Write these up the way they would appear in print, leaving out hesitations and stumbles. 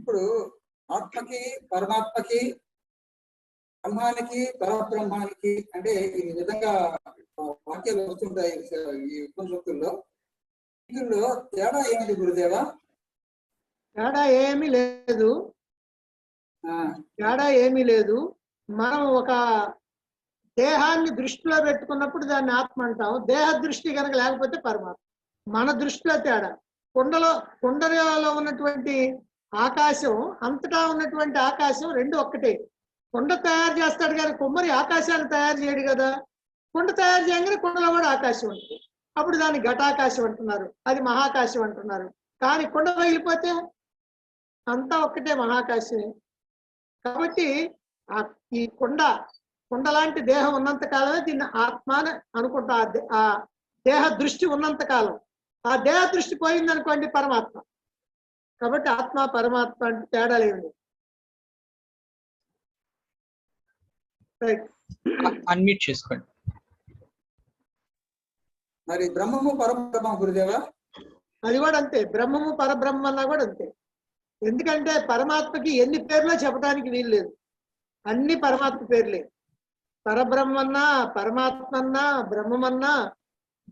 ఇప్పుడు ఆత్మకి పరమాత్మకి బ్రహ్మానికి పరబ్రహ్మానికి అంటే ఈ విధంగా వాక్యాలు వస్తుంటాయి ఈ ఉపనిషత్తుల్లో. వీటిల్లో తేడా ఏమిటి గురుదేవా? తేడా ఏమీ లేదు, తేడా ఏమీ లేదు. మనం ఒక దేహాన్ని దృష్టిలో పెట్టుకున్నప్పుడు దాన్ని ఆత్మ అంటాం. దేహ దృష్టి కనుక లేకపోతే పరమాత్మ. మన దృష్టిలో తేడా. కుండలో ఉన్నటువంటి ఆకాశం, అంతటా ఉన్నటువంటి ఆకాశం రెండు ఒక్కటే. కుండ తయారు చేస్తాడు కానీ కుమ్మరి ఆకాశాన్ని తయారు చేయడు కదా. కుండ తయారు చేయగానే కుండలో కూడా ఆకాశం ఉంటుంది. అప్పుడు దాన్ని ఘటాకాశం అంటున్నారు, అది మహాకాశం అంటున్నారు. కానీ కుండ పగిలిపోతే అంతా ఒక్కటే, మహాకాశమే. కాబట్టి ఈ కుండ లాంటి దేహం ఉన్నంత కాలమే దీన్ని ఆత్మ అని అనుకుంటా. ఆ దేహ దృష్టి ఉన్నంత కాలం. ఆ దేహ దృష్టి పోయిందనుకోండి పరమాత్మ. కాబట్టి ఆత్మ పరమాత్మ అంటే తేడా లేదు. అన్మ్యూట్ చేసుకోండి. మరి బ్రహ్మము పరబ్రహ్మ గురుదేవా? అది కూడా అంతే, బ్రహ్మము పరబ్రహ్మ అన్నా కూడా అంతే. ఎందుకంటే పరమాత్మకి ఎన్ని పేర్లో చెప్పడానికి వీలు లేదు, అన్ని పరమాత్మ పేర్లే. పరబ్రహ్మన్నా, పరమాత్మన్నా, బ్రహ్మమన్నా,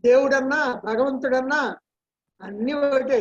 దేవుడన్నా, భగవంతుడన్నా అన్ని ఒకటే.